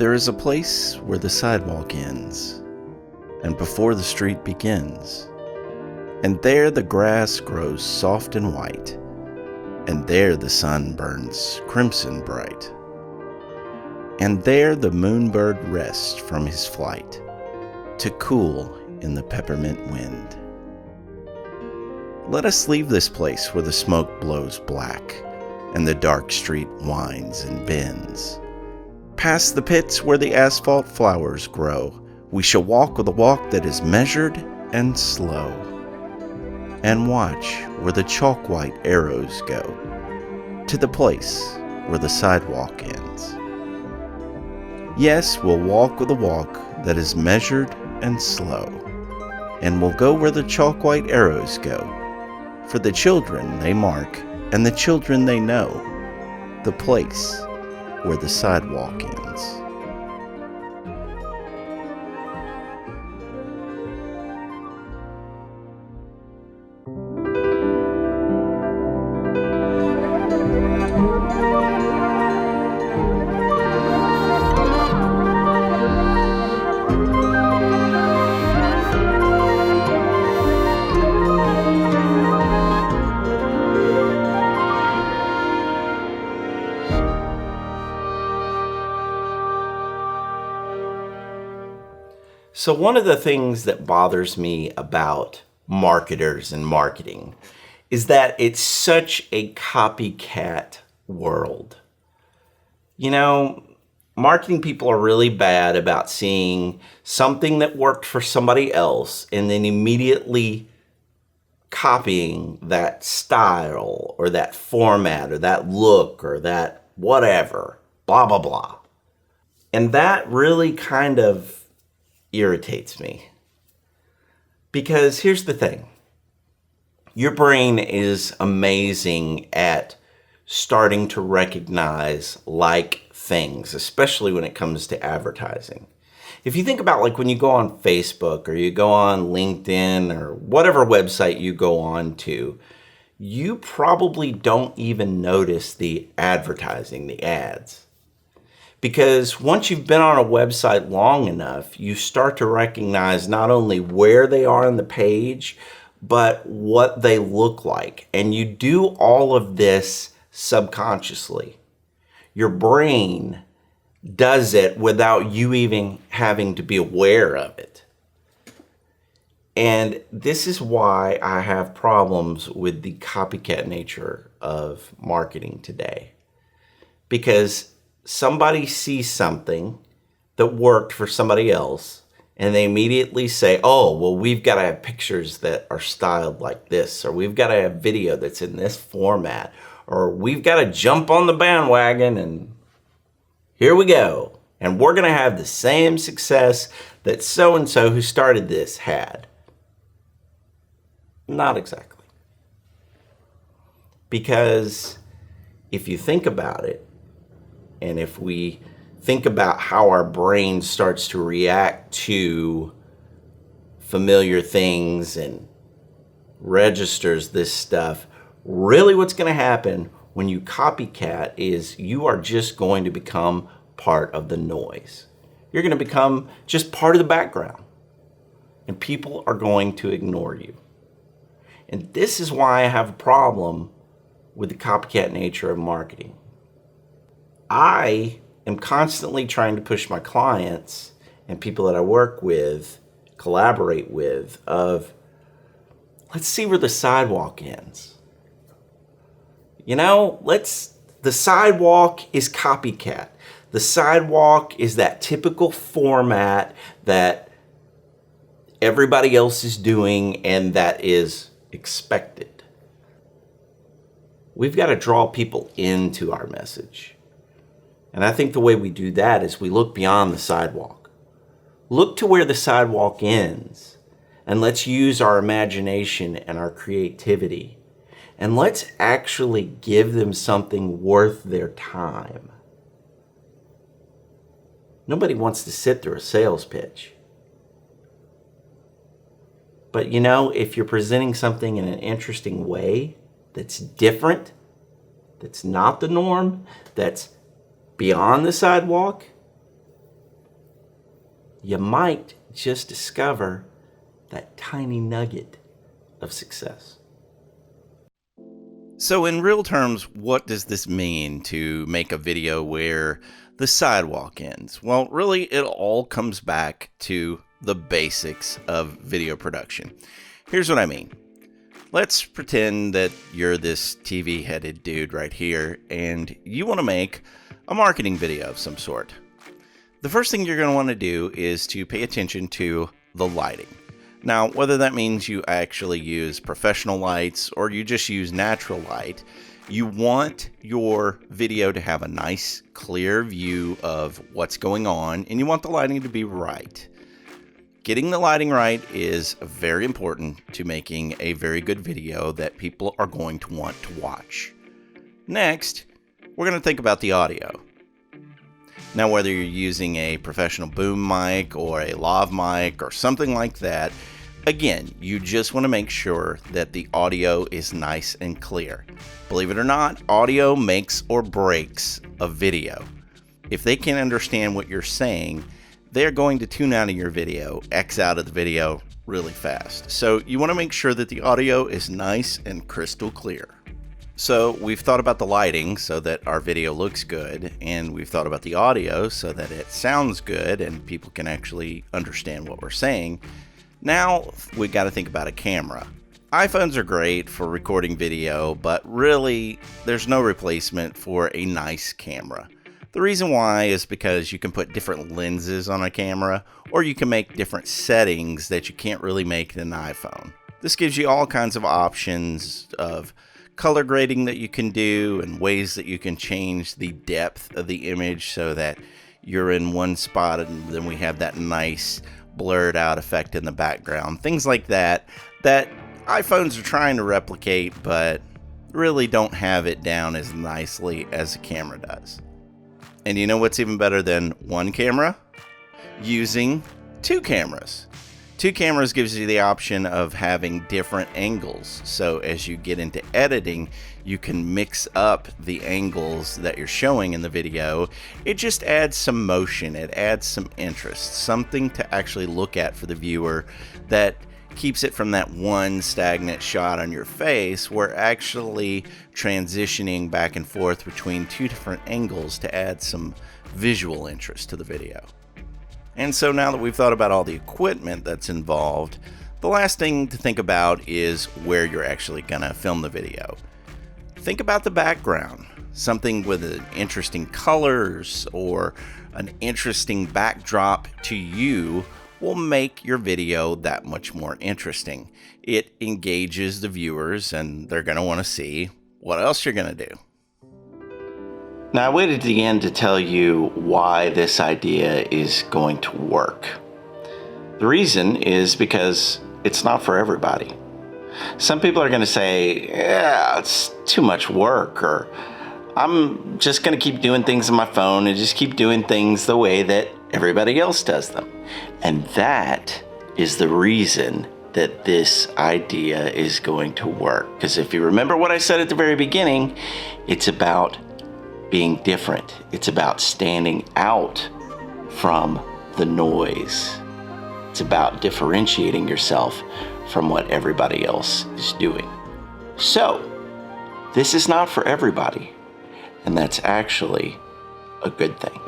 There is a place where the sidewalk ends, and before the street begins. And there the grass grows soft and white, and there the sun burns crimson bright. And there the moonbird rests from his flight, to cool in the peppermint wind. Let us leave this place where the smoke blows black, and the dark street winds and bends. Past the pits where the asphalt flowers grow, we shall walk with a walk that is measured and slow, and watch where the chalk-white arrows go, to the place where the sidewalk ends. Yes, we'll walk with a walk that is measured and slow, and we'll go where the chalk-white arrows go, for the children they mark, and the children they know, the place where the sidewalk ends. So one of the things that bothers me about marketers and marketing is that it's such a copycat world. You know, marketing people are really bad about seeing something that worked for somebody else and then immediately copying that style or that format or that look or that whatever, blah, blah, blah. And that really kind of irritates me. Because here's the thing. Your brain is amazing at starting to recognize like things, especially when it comes to advertising. If you think about like when you go on Facebook or you go on LinkedIn or whatever website you go on to, you probably don't even notice the advertising, the ads. Because once you've been on a website long enough, you start to recognize not only where they are on the page, but what they look like. And you do all of this subconsciously. Your brain does it without you even having to be aware of it. And this is why I have problems with the copycat nature of marketing today. Because somebody sees something that worked for somebody else and they immediately say, oh, well, we've got to have pictures that are styled like this, or we've got to have video that's in this format, or we've got to jump on the bandwagon and here we go. And we're going to have the same success that so-and-so who started this had. Not exactly. Because if you think about it, and if we think about how our brain starts to react to familiar things and registers this stuff, really what's going to happen when you copycat is you are just going to become part of the noise. You're going to become just part of the background. And people are going to ignore you. And this is why I have a problem with the copycat nature of marketing. I am constantly trying to push my clients and people that I work with, collaborate with, of let's see where the sidewalk ends. You know, the sidewalk is copycat. The sidewalk is that typical format that everybody else is doing and that is expected. We've got to draw people into our message. And I think the way we do that is we look beyond the sidewalk. Look to where the sidewalk ends, and let's use our imagination and our creativity. And let's actually give them something worth their time. Nobody wants to sit through a sales pitch. But you know, if you're presenting something in an interesting way that's different, that's not the norm, that's beyond the sidewalk, you might just discover that tiny nugget of success. So in real terms, what does this mean to make a video where the sidewalk ends? Well, really, it all comes back to the basics of video production. Here's what I mean. Let's pretend that you're this TV-headed dude right here, and you want to make a marketing video of some sort. The first thing you're going to want to do is to pay attention to the lighting. Now, whether that means you actually use professional lights or you just use natural light, you want your video to have a nice, clear view of what's going on, and you want the lighting to be right. Getting the lighting right is very important to making a very good video that people are going to want to watch. Next, we're going to think about the audio. Now, whether you're using a professional boom mic or a lav mic or something like that, again, you just want to make sure that the audio is nice and clear. Believe it or not, audio makes or breaks a video. If they can't understand what you're saying, they're going to tune out of your video, X out of the video really fast. So you want to make sure that the audio is nice and crystal clear. So we've thought about the lighting so that our video looks good, and we've thought about the audio so that it sounds good and people can actually understand what we're saying. Now we got to think about a camera. iPhones are great for recording video, but really there's no replacement for a nice camera. The reason why is because you can put different lenses on a camera, or you can make different settings that you can't really make in an iPhone. This gives you all kinds of options of color grading that you can do and ways that you can change the depth of the image so that you're in one spot and then we have that nice blurred out effect in the background. Things like that iPhones are trying to replicate, but really don't have it down as nicely as a camera does. And you know what's even better than one camera? Using two cameras. Two cameras gives you the option of having different angles. So as you get into editing, you can mix up the angles that you're showing in the video. It just adds some motion. It adds some interest, something to actually look at for the viewer that keeps it from that one stagnant shot on your face. We're actually transitioning back and forth between two different angles to add some visual interest to the video. And so now that we've thought about all the equipment that's involved, the last thing to think about is where you're actually gonna film the video. Think about the background, something with interesting colors or an interesting backdrop to you will make your video that much more interesting. It engages the viewers and they're gonna wanna see what else you're gonna do. Now, I waited to the end to tell you why this idea is going to work. The reason is because it's not for everybody. Some people are going to say, yeah, it's too much work, or I'm just going to keep doing things on my phone and just keep doing things the way that everybody else does them. And that is the reason that this idea is going to work. Because if you remember what I said at the very beginning, it's about being different. It's about standing out from the noise. It's about differentiating yourself from what everybody else is doing. So, this is not for everybody, and that's actually a good thing.